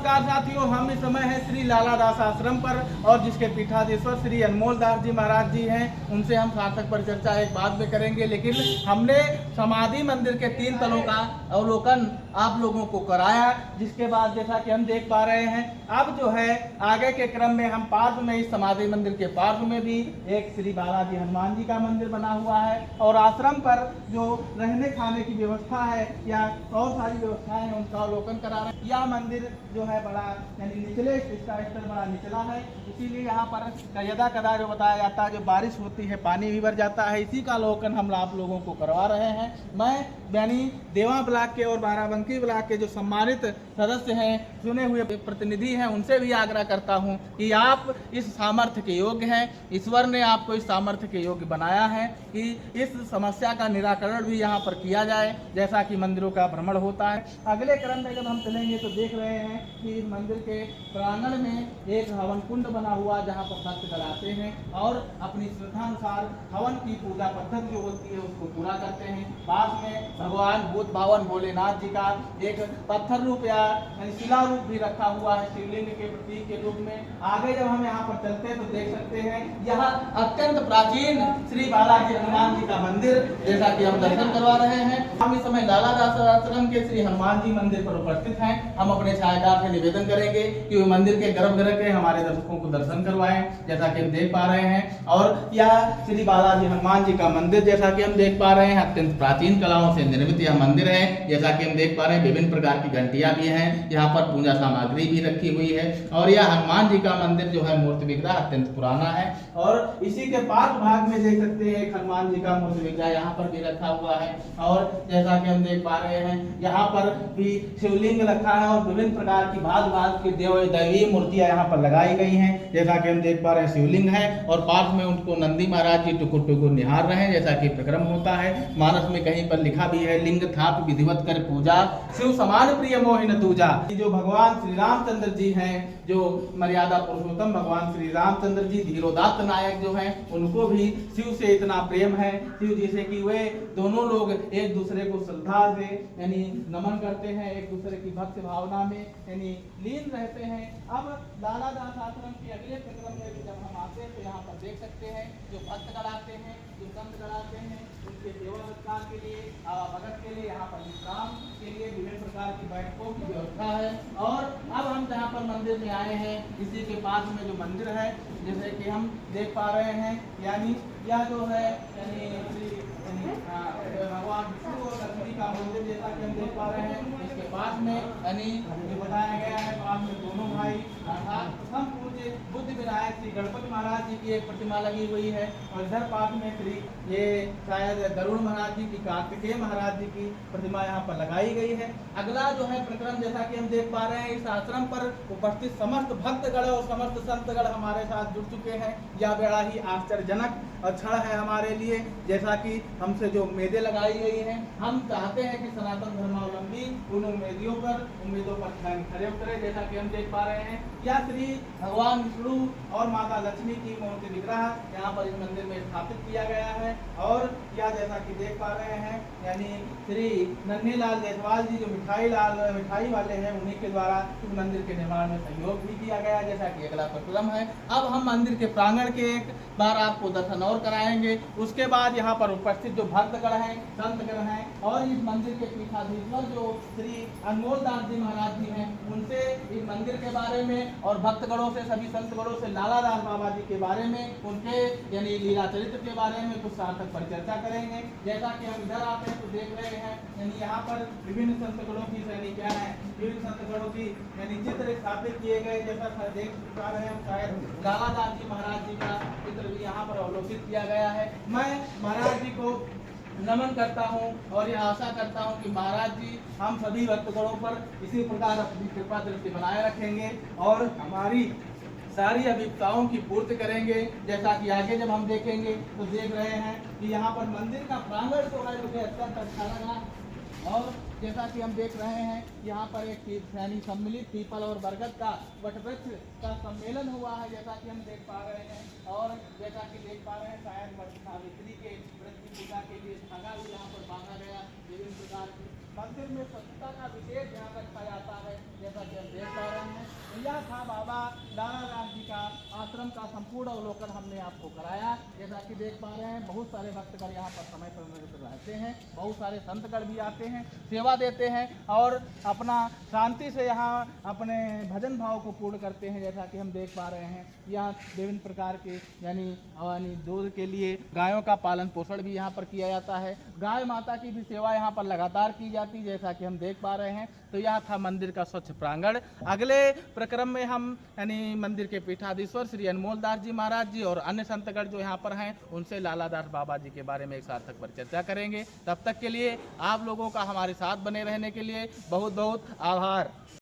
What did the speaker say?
नमस्कार साथियों, हम इस समय हैं श्री लाला दास आश्रम पर और जिसके पीठाधीश्वर श्री अनमोल दास जी महाराज जी हैं। उनसे हम सार्थक पर चर्चा एक बाद में करेंगे, लेकिन हमने समाधि मंदिर के 3 तलों का अवलोकन आप लोगों को कराया, जिसके बाद जैसा कि हम देख पा रहे हैं अब जो है आगे के क्रम में हम पार्श्व में इस समाधि मंदिर के पार्श्व में भी एक श्री बालाजी हनुमान जी का मंदिर बना हुआ है और आश्रम पर जो रहने खाने की व्यवस्था है या और सारी व्यवस्थाएं हैं उनका अवलोकन करा रहे हैं। यह मंदिर जो है बड़ा यानी निचले, इसका स्तर बड़ा निचला है, इसीलिए यहाँ पर यदा कदा जो बताया जाता है जो बारिश होती है पानी भी भर जाता है। इसी का अवलोकन हम आप लोगों को करवा रहे हैं। मैं यानी देवा ब्लॉक के और बाराबंकी ब्लॉक के जो सम्मानित सदस्य हैं, चुने हुए प्रतिनिधि हैं, उनसे भी आग्रह करता हूं कि आप इस सामर्थ्य के योग्य हैं। ईश्वर ने आपको इस सामर्थ्य के योग्य बनाया है कि इस समस्या का निराकरण भी यहाँ पर किया जाए, जैसा कि मंदिरों का भ्रमण होता है। अगले क्रम में जब हम चलेंगे तो देख रहे हैं कि इस मंदिर के प्रांगण में एक हवन कुंड बना हुआ, जहाँ पर भक्तगण आते हैं और अपनी श्रद्धानुसार हवन की पूजा पद्धति जो होती है उसको पूरा करते हैं। पास में भगवान भूत भावन भोलेनाथ जी का एक पत्थर रूप या शिला रूप भी रखा हुआ है शिवलिंग के प्रतीक के रूप में। आगे जब हम यहाँ पर चलते हैं तो देख सकते हैं यह अत्यंत प्राचीन श्री बालाजी हनुमान जी का मंदिर, जैसा कि हम दर्शन करवा रहे हैं। हम इस समय लाला दास आश्रम के श्री हनुमान जी मंदिर पर उपस्थित हैं। हम अपने छायाकार से निवेदन करेंगे कि वो मंदिर के गर्भगृह के हमारे दर्शकों को दर्शन करवाएं, जैसा कि हम देख पा रहे हैं। और यह श्री बालाजी हनुमान जी का मंदिर, जैसा कि हम देख पा रहे हैं, अत्यंत प्राचीन कलाओं से निर्मित यह मंदिर है। जैसा कि हम देख पा रहे हैं विभिन्न प्रकार की घंटियां भी हैं, यहाँ पर पूजा सामग्री भी रखी हुई है। और यह हनुमान जी का मंदिर जो है मूर्ति विग्रह अत्यंत पुराना है और इसी के पार्श्व भाग में देख सकते हैं एक हनुमान जी का मूर्ति विग्रह यहाँ पर भी रखा हुआ है। और जैसा कि हम देख पा रहे हैं यहाँ पर भी शिवलिंग रखा है और विभिन्न प्रकार की भांत भांत की दैवीय मूर्तियां यहाँ पर लगाई गई हैं। जैसा कि हम देख पा रहे हैं शिवलिंग है और पार्श्व में उनको नंदी महाराज जी टुकुर टुकुर निहार रहे हैं, जैसा कि प्रक्रम होता है। मानस में कहीं पर लिखा भी है, लिंग थाप विधिवत कर पूजा, शिव समान प्रिय मोहिन दूजा। जो भगवान श्री रामचंद्र जी हैं, जो मर्यादा पुरुषोत्तम भगवान श्री रामचंद्र जी धीरोदात्त नायक जो हैं, उनको भी शिव से इतना प्रेम है, शिव जी से कि वे दोनों लोग एक दूसरे को श्रद्धा से यानी नमन करते हैं, एक दूसरे की भक्ति भावना में यानी लीन रहते हैं। अब लाला दास आश्रम के अगले प्रक्रम में भी जब हम आते हैं तो यहाँ पर देख सकते हैं जो भक्तगण आते हैं, जो संतगण आते हैं, उनके सेवा सत्कार के लिए, भगत के लिए, यहाँ पर विश्राम के लिए विभिन्न प्रकार की बैठकों की व्यवस्था है। और अब हम जहाँ पर मंदिर में आए हैं, इसी के पास में जो मंदिर है, जैसे कि हम देख पा रहे हैं, यानी यह जो है यानी भगवान विष्णु और लक्ष्मी का मंदिर, जैसा कि हम देख पा रहे हैं। इसके पास में यानी बताया गया है, पास में दोनों भाई अर्थात प्रथम पूज्य बुद्ध विनायक श्री गणपति महाराज जी की एक प्रतिमा लगी हुई है और इधर पास में श्री ये शायद गरुड़ महाराज जी की, कार्तिकेय महाराज जी की प्रतिमा यहाँ पर लगाई गई है। अगला जो है प्रक्रम, जैसा कि हम देख पा रहे हैं, इस आश्रम पर उपस्थित समस्त भक्तगण और समस्त संतगण हमारे साथ जुड़ चुके हैं। यह बड़ा ही आश्चर्यजनक क्षण है हमारे लिए, जैसा कि हमसे जो उम्मीदें लगाई गई हैं, हम चाहते हैं कि सनातन धर्मावलंबी उन उम्मीदों पर खरे उतरे। जैसा कि हम देख पा रहे हैं यह श्री भगवान विष्णु और माता लक्ष्मी की मूर्ति विग्रह यहाँ पर इस मंदिर में स्थापित किया गया है। और यह जैसा कि देख पा रहे हैं यानी श्री नन्हेलाल जायसवाल जी जो मिठाई वाले हैं, उन्हीं के द्वारा इस मंदिर के निर्माण में सहयोग भी किया गया, जैसा कि अगला प्रक्रम है। अब हम मंदिर के प्रांगण के एक बार आपको दर्शन और कराएंगे। उसके बाद यहाँ पर उपस्थित जो भक्तगण हैं, संतगण हैं और इस मंदिर के पीठाधीश्वर जो श्री अनमोल दास जी महाराज जी हैं, उनसे इस मंदिर के बारे में और भक्तगणों से, सभी संतगणों से लाला दास बाबा जी के बारे में, उनके यानी लीला चरित्र के बारे में कुछ सार्थक परिचर्चा करेंगे। जैसा कि हम इधर आते हैं तो देख रहे हैं यानी यहाँ पर विभिन्न संतगणों की यानी क्या है, विभिन्न संतगणों की यानी चित्र स्थापित किए गए, जैसा देख पा रहे हैं हम, शायद लाला दास जी महाराज जी का चित्र भी यहाँ पर अवलोकित किया गया है। मैं महाराज जी को नमन करता हूँ और यह आशा करता हूँ कि महाराज जी हम सभी भक्तगणों पर इसी प्रकार अपनी कृपा दृष्टि बनाए रखेंगे और हमारी सारी अभिप्रायों की पूर्ति करेंगे। जैसा कि आगे जब हम देखेंगे तो देख रहे हैं कि यहाँ पर मंदिर का प्रांगण जो है मुझे अत्यंत अच्छा लगा। और जैसा कि हम देख रहे हैं यहाँ पर एक यानी सम्मिलित पीपल और बरगद का वटवृक्ष का सम्मेलन हुआ है, जैसा कि हम देख पा रहे हैं। और जैसा कि देख पा रहे हैं शायद वट सावित्री के व्रत की पूजा के लिए धागा भी यहाँ पर बांधा गया। विभिन्न प्रकार की मंदिर में स्वच्छता का विशेष ध्यान रखा जाता है, जैसा कि हम देख पा रहे हैं। था बाबा लालादास जी का आश्रम का संपूर्ण अवलोकन हमने आपको कराया। जैसा कि देख पा रहे हैं, बहुत सारे भक्तगण यहाँ पर समय पर रहते हैं, बहुत सारे संतगण भी आते हैं, सेवा देते हैं और अपना शांति से यहाँ अपने भजन भाव को पूर्ण करते हैं। जैसा कि हम देख पा रहे हैं, यहाँ विभिन्न प्रकार के यानी दूध के लिए गायों का पालन पोषण भी यहाँ पर किया जाता है। गाय माता की भी सेवा यहाँ पर लगातार की जाती है, जैसा कि हम देख पा रहे हैं। तो यह था मंदिर का स्वच्छ प्रांगण। अगले प्रक्रम में हम यानी मंदिर के पीठाधीश्वर श्री अनमोल दास जी महाराज जी और अन्य संतगण जो यहाँ पर हैं, उनसे लालादास बाबा जी के बारे में एक सार्थक पर चर्चा करेंगे। तब तक के लिए आप लोगों का हमारे साथ बने रहने के लिए बहुत बहुत आभार।